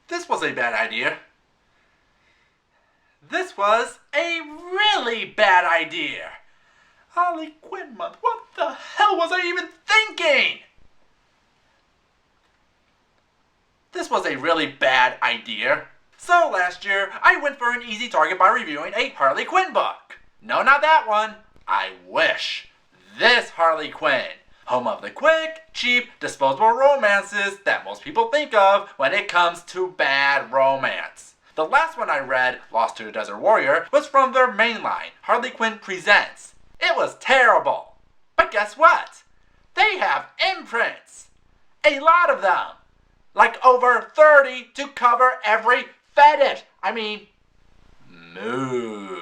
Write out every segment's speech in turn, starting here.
This was a bad idea. This was a really bad idea. Harley Quinn month. What the hell was I even thinking? This was a really bad idea. So last year, I went for an easy target by reviewing a Harley Quinn book. No, not that one. I wish. This Harley Quinn. Home of the quick, cheap, disposable romances that most people think of when it comes to bad romance. The last one I read, Lost to the Desert Warrior, was from their main line, Harley Quinn Presents. It was terrible. But guess what? They have imprints. A lot of them. Like over 30 to cover every fetish. Mood.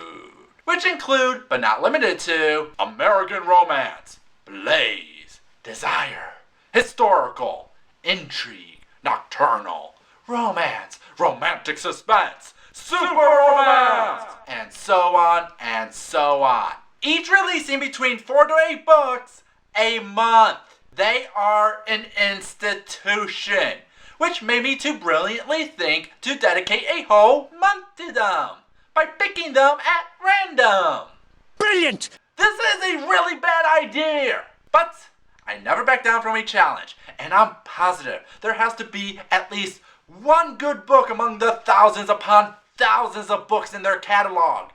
Which include, but not limited to, American romance, blaze, desire, historical, intrigue, nocturnal, romance, romantic suspense, super romance, and so on and so on. Each releasing between 4 to 8 books a month. They are an institution, which made me to brilliantly think to dedicate a whole month to them by picking them at random. Brilliant! This is a really bad idea, but I never back down from a challenge, and I'm positive there has to be at least one good book among the thousands upon thousands of books in their catalog.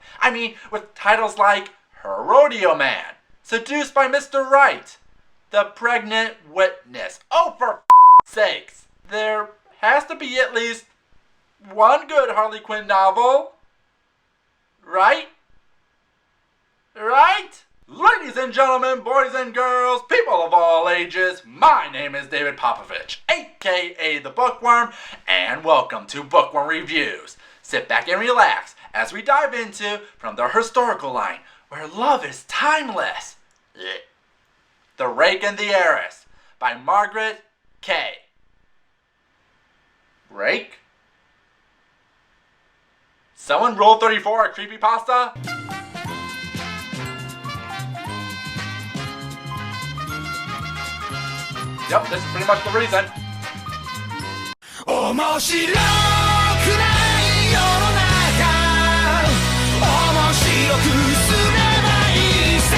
With titles like Her Rodeo Man, Seduced by Mr. Right, The Pregnant Witness. Oh, for sakes. There has to be at least one good Harley Quinn novel. Right? Right? Ladies and gentlemen, boys and girls, people of all ages, my name is David Popovich, aka the Bookworm, and welcome to Bookworm Reviews. Sit back and relax as we dive into From the Historical Line, where love is timeless. The Rake and the Heiress by Margaret K. Rake? Someone roll 34 a creepypasta? Yep, this is pretty much the reason. 面白くない世の中面白くすればいいさ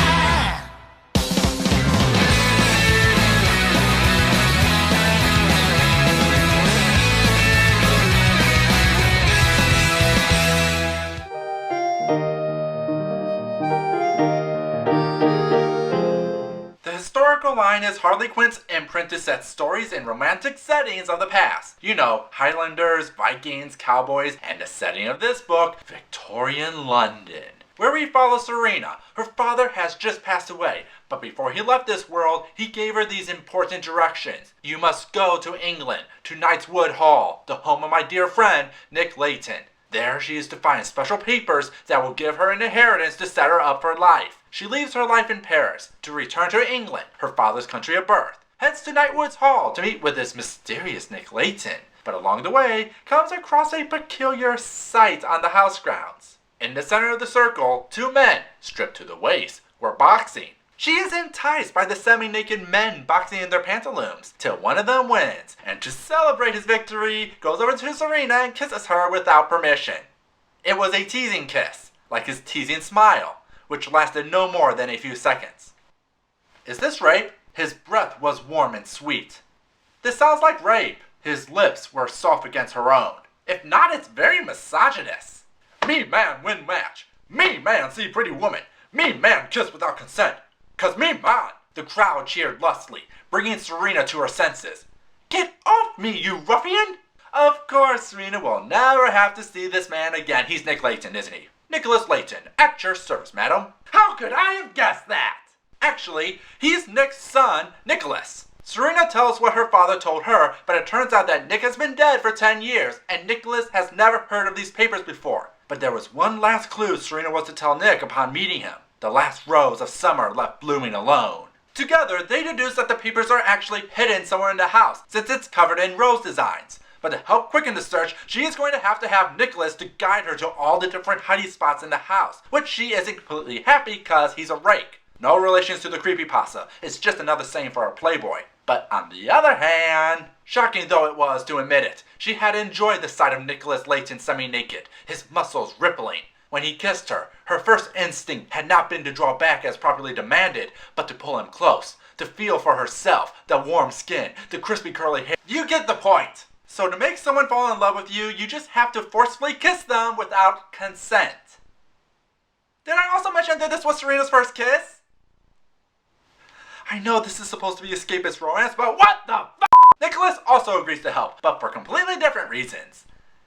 The historical line is Harley Quinn's imprint to set stories in romantic settings of the past. You know, Highlanders, Vikings, cowboys, and the setting of this book, Victorian London, where we follow Serena. Her father has just passed away, but before he left this world, he gave her these important directions. You must go to England, to Knightswood Hall, the home of my dear friend, Nick Layton. There she is to find special papers that will give her an inheritance to set her up for life. She leaves her life in Paris to return to England, her father's country of birth. Heads to Knightswood Hall to meet with this mysterious Nick Layton. But along the way, comes across a peculiar sight on the house grounds. In the center of the circle, 2 men, stripped to the waist, were boxing. She is enticed by the semi-naked men boxing in their pantaloons, till one of them wins, and to celebrate his victory, goes over to Serena and kisses her without permission. It was a teasing kiss, like his teasing smile, which lasted no more than a few seconds. Is this rape? His breath was warm and sweet. This sounds like rape. His lips were soft against her own. If not, it's very misogynist. Me man win match. Me man see pretty woman. Me man kiss without consent. 'Cause me man. The crowd cheered lustily, bringing Serena to her senses. Get off me, you ruffian! Of course, Serena will never have to see this man again. He's Nick Layton, isn't he? Nicholas Layton, at your service, madam. How could I have guessed that? Actually, he's Nick's son, Nicholas. Serena tells what her father told her, but it turns out that Nick has been dead for 10 years, and Nicholas has never heard of these papers before. But there was one last clue Serena was to tell Nick upon meeting him. The last rose of summer left blooming alone. Together, they deduce that the papers are actually hidden somewhere in the house, since it's covered in rose designs. But to help quicken the search, she is going to have Nicholas to guide her to all the different hiding spots in the house, which she isn't completely happy because he's a rake. No relations to the creepypasta, it's just another saying for a playboy. But on the other hand, shocking though it was to admit it, she had enjoyed the sight of Nicholas Layton semi-naked, his muscles rippling. When he kissed her, her first instinct had not been to draw back as properly demanded, but to pull him close, to feel for herself the warm skin, the crispy curly hair. You get the point! So to make someone fall in love with you, you just have to forcefully kiss them without consent. Did I also mention that this was Serena's first kiss? I know this is supposed to be escapist romance, but what the f***? Nicholas also agrees to help, but for completely different reasons.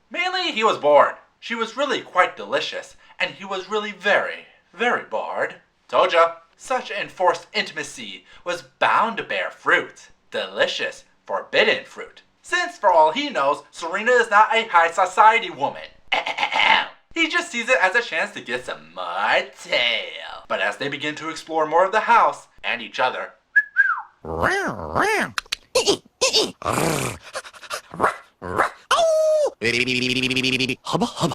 Mainly, he was bored. She was really quite delicious, and he was really very, very bored. Told ya. Such enforced intimacy was bound to bear fruit. Delicious, forbidden fruit. Since, for all he knows, Serena is not a high society woman. He just sees it as a chance to get some more tail. But as they begin to explore more of the house, and each other,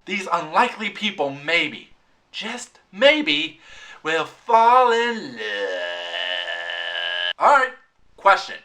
these unlikely people maybe, just maybe, will fall in love. Alright, question.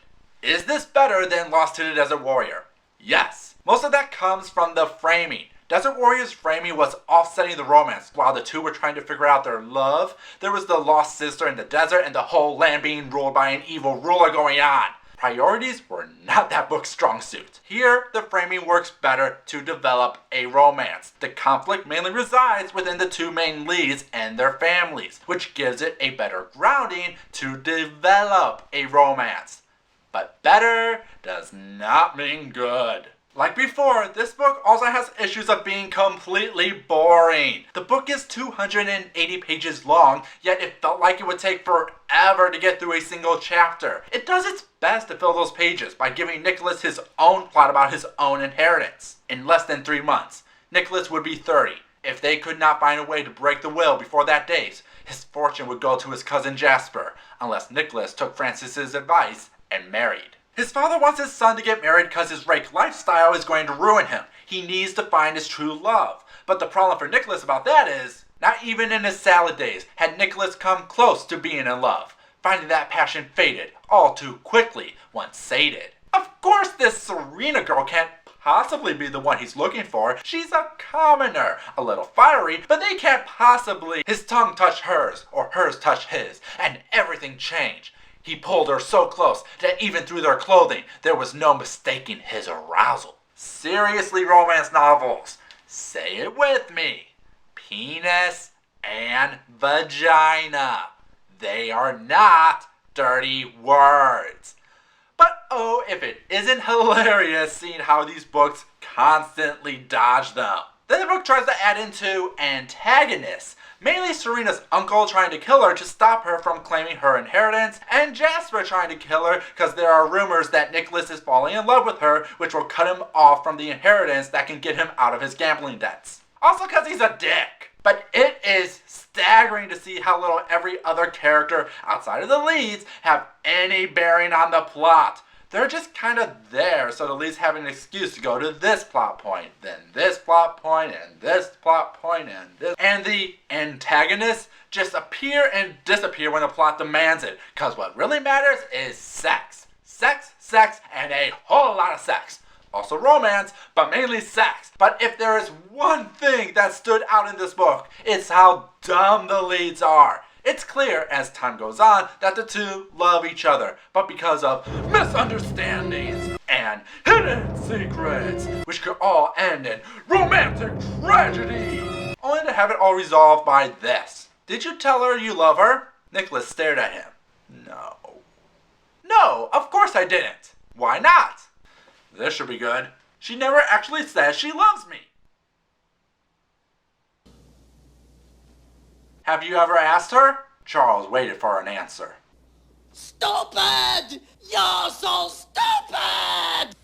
Is this better than Lost to the Desert Warrior? Yes. Most of that comes from the framing. Desert Warrior's framing was offsetting the romance. While the two were trying to figure out their love, there was the lost sister in the desert and the whole land being ruled by an evil ruler going on. Priorities were not that book's strong suit. Here, the framing works better to develop a romance. The conflict mainly resides within the two main leads and their families, which gives it a better grounding to develop a romance. But better does not mean good. Like before, this book also has issues of being completely boring. The book is 280 pages long, yet it felt like it would take forever to get through a single chapter. It does its best to fill those pages by giving Nicholas his own plot about his own inheritance. In less than 3 months, Nicholas would be 30. If they could not find a way to break the will before that date, his fortune would go to his cousin Jasper, unless Nicholas took Francis's advice and married. His father wants his son to get married because his Rake lifestyle is going to ruin him. He needs to find his true love. But the problem for Nicholas about that is, not even in his salad days had Nicholas come close to being in love. Finding that passion faded all too quickly once sated. Of course this Serena girl can't possibly be the one he's looking for. She's a commoner, a little fiery, but they can't possibly. His tongue touched hers, or hers touched his, and everything changed. He pulled her so close that even through their clothing, there was no mistaking his arousal. Seriously, romance novels, say it with me. Penis and vagina. They are not dirty words. But oh, if it isn't hilarious seeing how these books constantly dodge them. Then the book tries to add in two antagonists. Mainly Serena's uncle trying to kill her to stop her from claiming her inheritance, and Jasper trying to kill her because there are rumors that Nicholas is falling in love with her, which will cut him off from the inheritance that can get him out of his gambling debts. Also because he's a dick. But it is staggering to see how little every other character outside of the leads have any bearing on the plot. They're just kind of there, so the leads have an excuse to go to this plot point, then this plot point, and this plot point, and this. And the antagonists just appear and disappear when the plot demands it, because what really matters is sex. Sex, sex, and a whole lot of sex. Also romance, but mainly sex. But if there is one thing that stood out in this book, it's how dumb the leads are. It's clear as time goes on that the two love each other, but because of misunderstandings and hidden secrets, which could all end in romantic tragedy, only to have it all resolved by this. Did you tell her you love her? Nicholas stared at him. No. No, of course I didn't. Why not? This should be good. She never actually says she loves me. Have you ever asked her? Charles waited for an answer. Stupid! You're so stupid!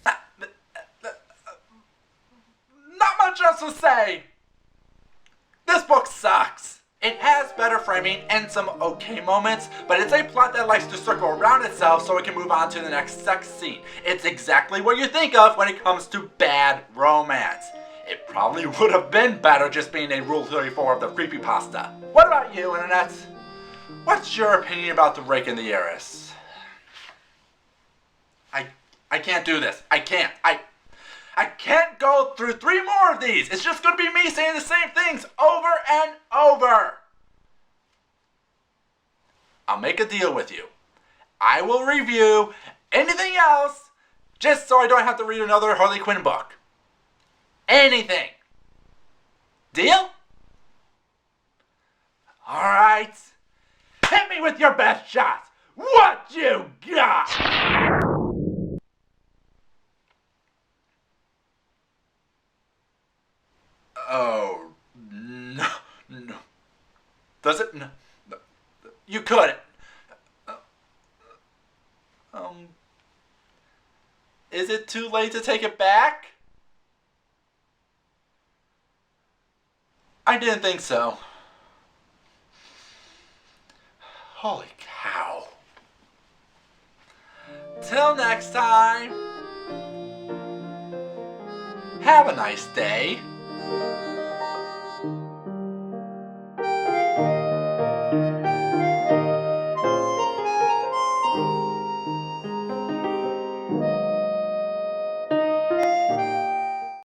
Not much else to say. This book sucks. It has better framing and some okay moments, but it's a plot that likes to circle around itself so it can move on to the next sex scene. It's exactly what you think of when it comes to bad romance. It probably would have been better just being a Rule 34 of the creepypasta. What about you, Internet? What's your opinion about the Rake and the Heiress? I can't do this. I can't. I can't go through 3 more of these. It's just going to be me saying the same things over and over. I'll make a deal with you. I will review anything else just so I don't have to read another Harley Quinn book. Anything. Deal? Alright. Hit me with your best shot. What you got? Oh, no. Does it? No. You couldn't. Is it too late to take it back? I didn't think so. Holy cow. Till next time. Have a nice day.